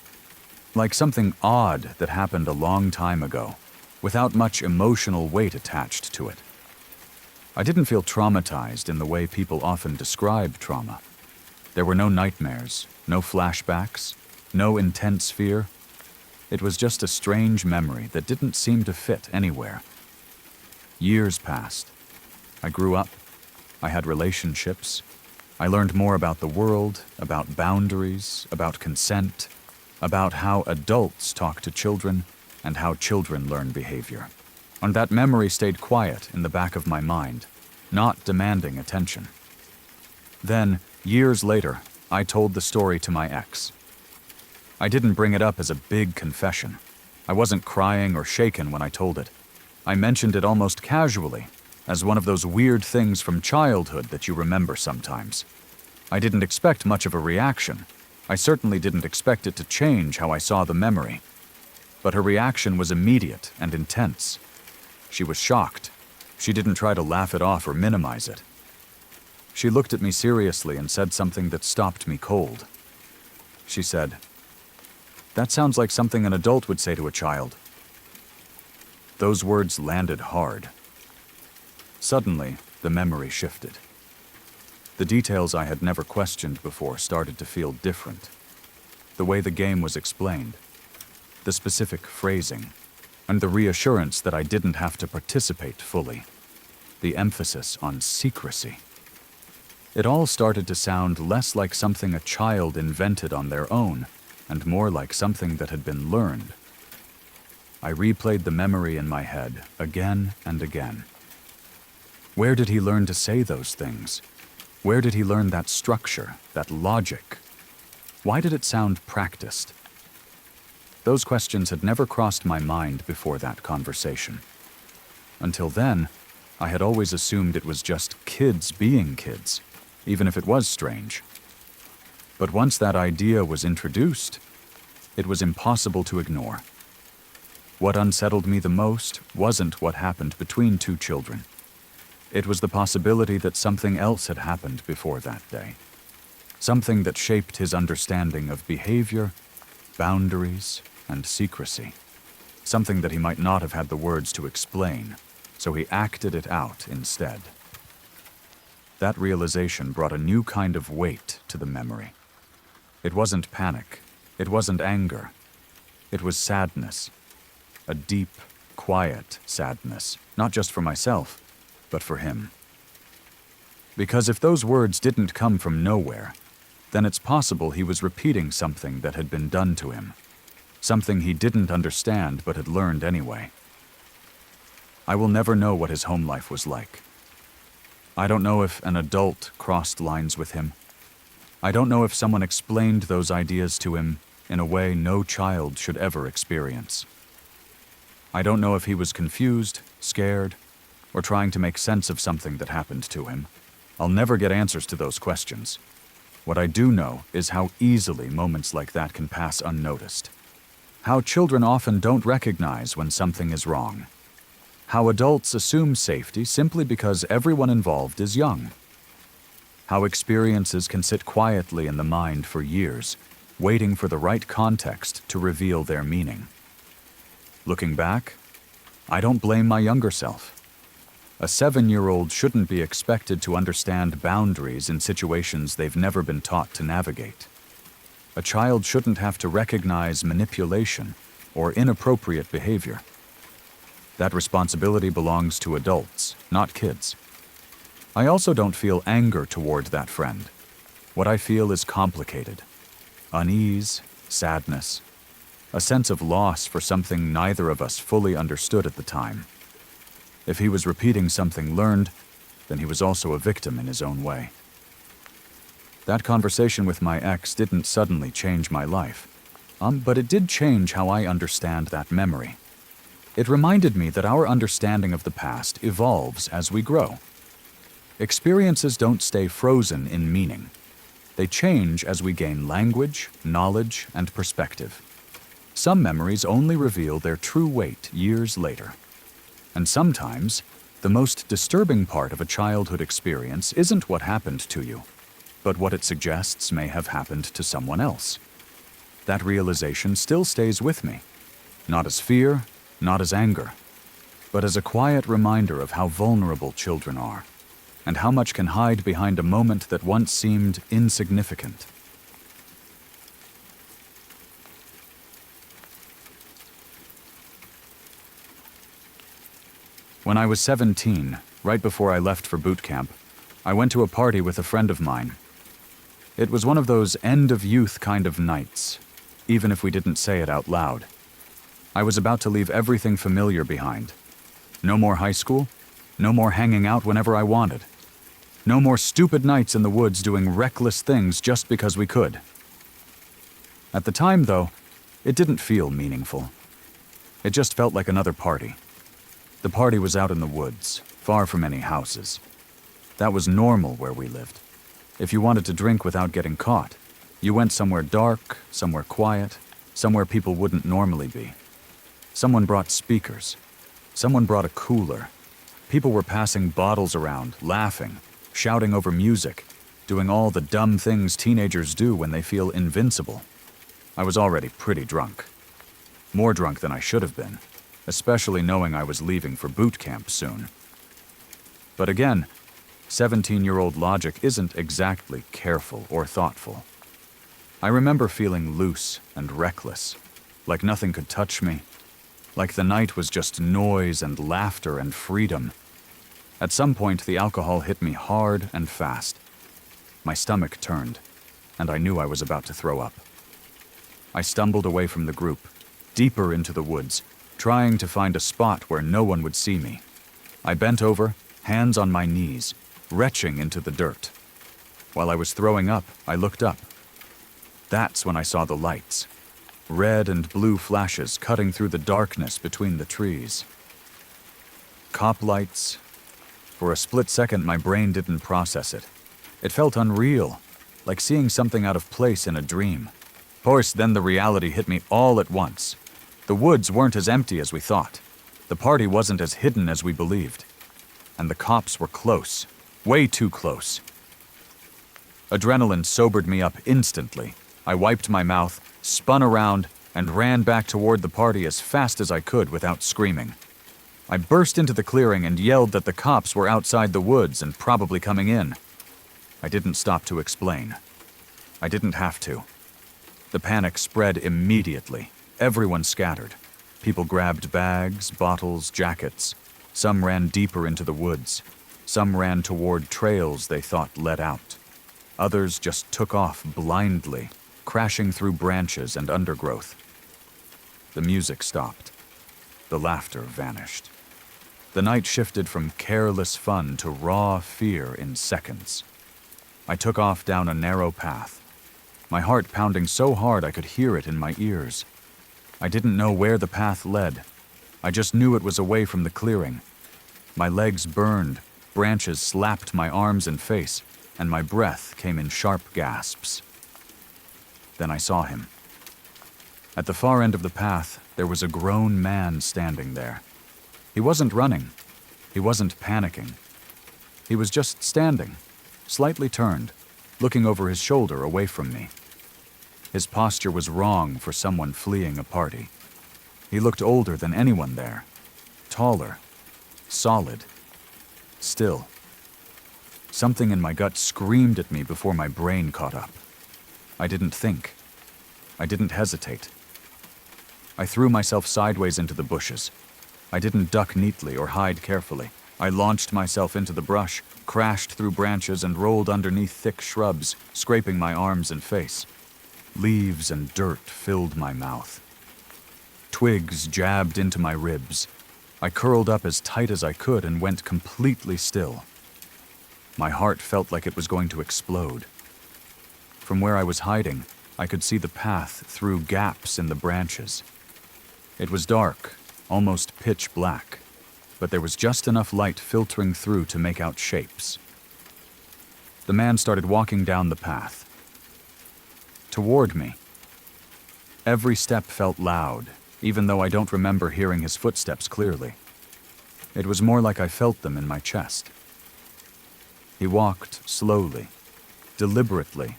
like something odd that happened a long time ago, without much emotional weight attached to it. I didn't feel traumatized in the way people often describe trauma. There were no nightmares, no flashbacks, no intense fear. It was just a strange memory that didn't seem to fit anywhere. Years passed. I grew up. I had relationships. I learned more about the world, about boundaries, about consent, about how adults talk to children, and how children learn behavior. And that memory stayed quiet in the back of my mind, not demanding attention. Then, years later, I told the story to my ex. I didn't bring it up as a big confession. I wasn't crying or shaken when I told it. I mentioned it almost casually, as one of those weird things from childhood that you remember sometimes. I didn't expect much of a reaction. I certainly didn't expect it to change how I saw the memory. But her reaction was immediate and intense. She was shocked. She didn't try to laugh it off or minimize it. She looked at me seriously and said something that stopped me cold. She said, "That sounds like something an adult would say to a child." Those words landed hard. Suddenly, the memory shifted. The details I had never questioned before started to feel different. The way the game was explained, the specific phrasing, and the reassurance that I didn't have to participate fully. The emphasis on secrecy. It all started to sound less like something a child invented on their own, and more like something that had been learned. I replayed the memory in my head again and again. Where did he learn to say those things? Where did he learn that structure, that logic? Why did it sound practiced? Those questions had never crossed my mind before that conversation. Until then, I had always assumed it was just kids being kids, even if it was strange. But once that idea was introduced, it was impossible to ignore. What unsettled me the most wasn't what happened between two children. It was the possibility that something else had happened before that day. Something that shaped his understanding of behavior, boundaries, and secrecy. Something that he might not have had the words to explain, so he acted it out instead. That realization brought a new kind of weight to the memory. It wasn't panic. It wasn't anger. It was sadness. A deep, quiet sadness, not just for myself, but for him. Because if those words didn't come from nowhere, then it's possible he was repeating something that had been done to him. Something he didn't understand but had learned anyway. I will never know what his home life was like. I don't know if an adult crossed lines with him. I don't know if someone explained those ideas to him in a way no child should ever experience. I don't know if he was confused, scared, or trying to make sense of something that happened to him. I'll never get answers to those questions. What I do know is how easily moments like that can pass unnoticed. How children often don't recognize when something is wrong. How adults assume safety simply because everyone involved is young. How experiences can sit quietly in the mind for years, waiting for the right context to reveal their meaning. Looking back, I don't blame my younger self. A 7-year-old shouldn't be expected to understand boundaries in situations they've never been taught to navigate. A child shouldn't have to recognize manipulation or inappropriate behavior. That responsibility belongs to adults, not kids. I also don't feel anger toward that friend. What I feel is complicated. Unease, sadness, a sense of loss for something neither of us fully understood at the time. If he was repeating something learned, then he was also a victim in his own way. That conversation with my ex didn't suddenly change my life, but it did change how I understand that memory. It reminded me that our understanding of the past evolves as we grow. Experiences don't stay frozen in meaning. They change as we gain language, knowledge, and perspective. Some memories only reveal their true weight years later. And sometimes, the most disturbing part of a childhood experience isn't what happened to you, but what it suggests may have happened to someone else. That realization still stays with me, not as fear, not as anger, but as a quiet reminder of how vulnerable children are, and how much can hide behind a moment that once seemed insignificant. When I was 17, right before I left for boot camp, I went to a party with a friend of mine. It was one of those end-of-youth kind of nights, even if we didn't say it out loud. I was about to leave everything familiar behind. No more high school, no more hanging out whenever I wanted. No more stupid nights in the woods doing reckless things just because we could. At the time, though, it didn't feel meaningful. It just felt like another party. The party was out in the woods, far from any houses. That was normal where we lived. If you wanted to drink without getting caught, you went somewhere dark, somewhere quiet, somewhere people wouldn't normally be. Someone brought speakers. Someone brought a cooler. People were passing bottles around, laughing, shouting over music, doing all the dumb things teenagers do when they feel invincible. I was already pretty drunk. More drunk than I should have been, especially knowing I was leaving for boot camp soon. But again, 17-year-old logic isn't exactly careful or thoughtful. I remember feeling loose and reckless, like nothing could touch me, like the night was just noise and laughter and freedom. At some point, the alcohol hit me hard and fast. My stomach turned, and I knew I was about to throw up. I stumbled away from the group, deeper into the woods, trying to find a spot where no one would see me. I bent over, hands on my knees, retching into the dirt. While I was throwing up, I looked up. That's when I saw the lights. Red and blue flashes cutting through the darkness between the trees. Cop lights. For a split second, my brain didn't process it. It felt unreal, like seeing something out of place in a dream. Of course, then the reality hit me all at once. The woods weren't as empty as we thought. The party wasn't as hidden as we believed. And the cops were close. Way too close. Adrenaline sobered me up instantly. I wiped my mouth, spun around, and ran back toward the party as fast as I could without screaming. I burst into the clearing and yelled that the cops were outside the woods and probably coming in. I didn't stop to explain. I didn't have to. The panic spread immediately. Everyone scattered. People grabbed bags, bottles, jackets. Some ran deeper into the woods. Some ran toward trails they thought led out. Others just took off blindly, crashing through branches and undergrowth. The music stopped. The laughter vanished. The night shifted from careless fun to raw fear in seconds. I took off down a narrow path, my heart pounding so hard I could hear it in my ears. I didn't know where the path led. I just knew it was away from the clearing. My legs burned, branches slapped my arms and face, and my breath came in sharp gasps. Then I saw him. At the far end of the path, there was a grown man standing there. He wasn't running. He wasn't panicking. He was just standing, slightly turned, looking over his shoulder away from me. His posture was wrong for someone fleeing a party. He looked older than anyone there, taller, solid, still. Something in my gut screamed at me before my brain caught up. I didn't think. I didn't hesitate. I threw myself sideways into the bushes. I didn't duck neatly or hide carefully. I launched myself into the brush, crashed through branches, and rolled underneath thick shrubs, scraping my arms and face. Leaves and dirt filled my mouth. Twigs jabbed into my ribs. I curled up as tight as I could and went completely still. My heart felt like it was going to explode. From where I was hiding, I could see the path through gaps in the branches. It was dark, almost pitch black, but there was just enough light filtering through to make out shapes. The man started walking down the path. Toward me. Every step felt loud, even though I don't remember hearing his footsteps clearly. It was more like I felt them in my chest. He walked slowly, deliberately,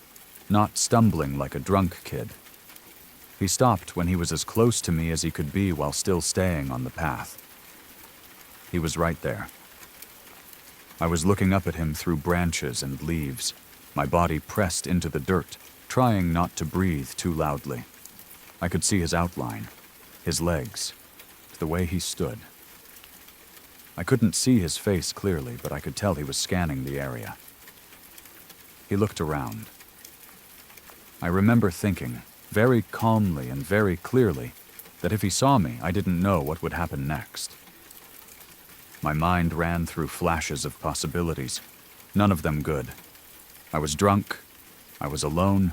not stumbling like a drunk kid. He stopped when he was as close to me as he could be while still staying on the path. He was right there. I was looking up at him through branches and leaves, my body pressed into the dirt, trying not to breathe too loudly. I could see his outline, his legs, the way he stood. I couldn't see his face clearly, but I could tell he was scanning the area. He looked around. I remember thinking, very calmly and very clearly, that if he saw me, I didn't know what would happen next. My mind ran through flashes of possibilities, none of them good. I was drunk. I was alone.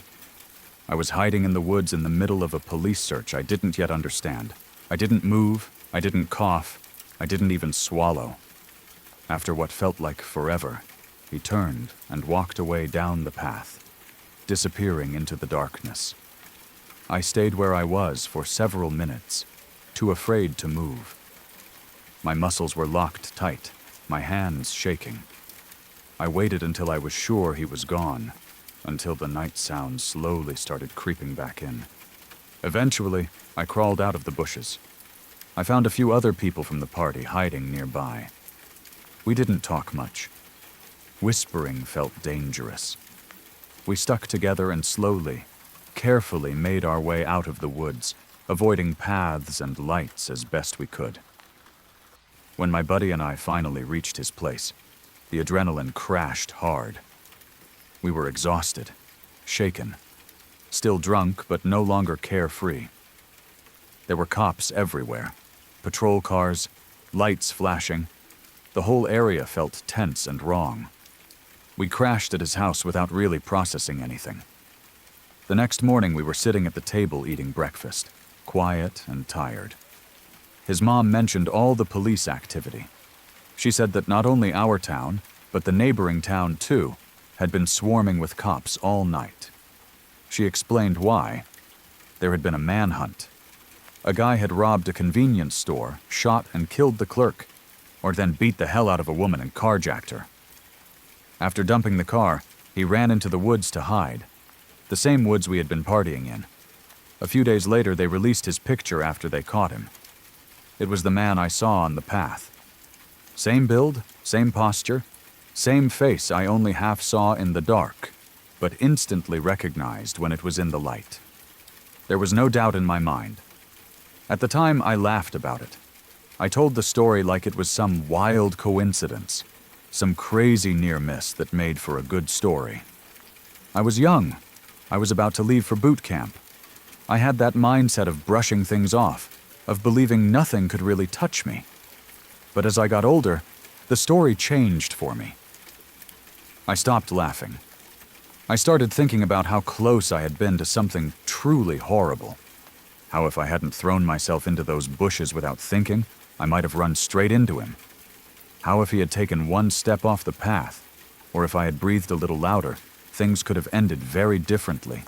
I was hiding in the woods in the middle of a police search I didn't yet understand. I didn't move. I didn't cough. I didn't even swallow. After what felt like forever, he turned and walked away down the path, disappearing into the darkness. I stayed where I was for several minutes, too afraid to move. My muscles were locked tight, my hands shaking. I waited until I was sure he was gone, until the night sounds slowly started creeping back in. Eventually, I crawled out of the bushes. I found a few other people from the party hiding nearby. We didn't talk much. Whispering felt dangerous. We stuck together and slowly, carefully made our way out of the woods, avoiding paths and lights as best we could. When my buddy and I finally reached his place, the adrenaline crashed hard. We were exhausted, shaken, still drunk but no longer carefree. There were cops everywhere, patrol cars, lights flashing. The whole area felt tense and wrong. We crashed at his house without really processing anything. The next morning we were sitting at the table eating breakfast, quiet and tired. His mom mentioned all the police activity. She said that not only our town, but the neighboring town too, had been swarming with cops all night. She explained why. There had been a manhunt. A guy had robbed a convenience store, shot and killed the clerk, or then beat the hell out of a woman and carjacked her. After dumping the car, he ran into the woods to hide, the same woods we had been partying in. A few days later, they released his picture after they caught him. It was the man I saw on the path. Same build, same posture, same face I only half saw in the dark, but instantly recognized when it was in the light. There was no doubt in my mind. At the time, I laughed about it. I told the story like it was some wild coincidence, some crazy near miss that made for a good story. I was young. I was about to leave for boot camp. I had that mindset of brushing things off, of believing nothing could really touch me. But as I got older, the story changed for me. I stopped laughing. I started thinking about how close I had been to something truly horrible. How if I hadn't thrown myself into those bushes without thinking, I might have run straight into him. How if he had taken one step off the path, or if I had breathed a little louder, things could have ended very differently.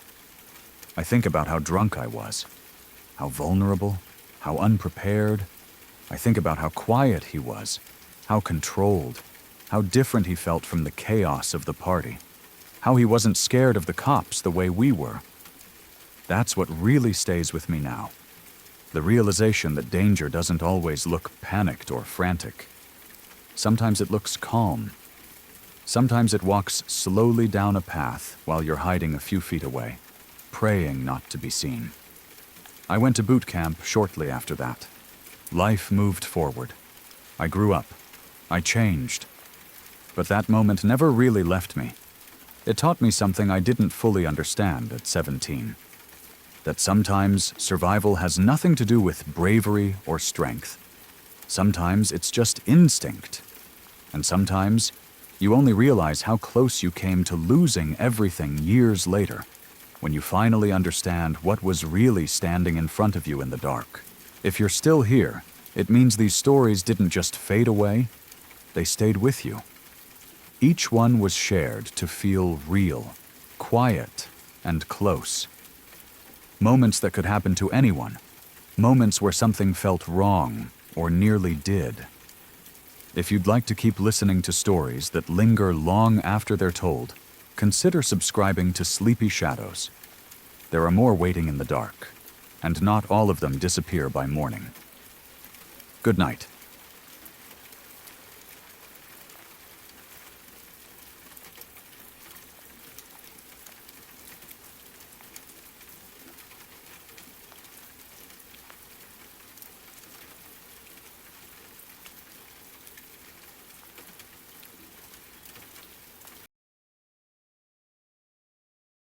I think about how drunk I was, how vulnerable, how unprepared. I think about how quiet he was, how controlled, how different he felt from the chaos of the party, how he wasn't scared of the cops the way we were. That's what really stays with me now. The realization that danger doesn't always look panicked or frantic. Sometimes it looks calm. Sometimes it walks slowly down a path while you're hiding a few feet away, praying not to be seen. I went to boot camp shortly after that. Life moved forward. I grew up. I changed. But that moment never really left me. It taught me something I didn't fully understand at 17. That sometimes survival has nothing to do with bravery or strength. Sometimes it's just instinct. And sometimes you only realize how close you came to losing everything years later, when you finally understand what was really standing in front of you in the dark. If you're still here, It means these stories didn't just fade away, they stayed with you. Each one was shared to feel real, quiet, and close. Moments that could happen to anyone, moments where something felt wrong or nearly did. If you'd like to keep listening to stories that linger long after they're told, consider subscribing to Sleepy Shadows. There are more waiting in the dark, and not all of them disappear by morning. Good night.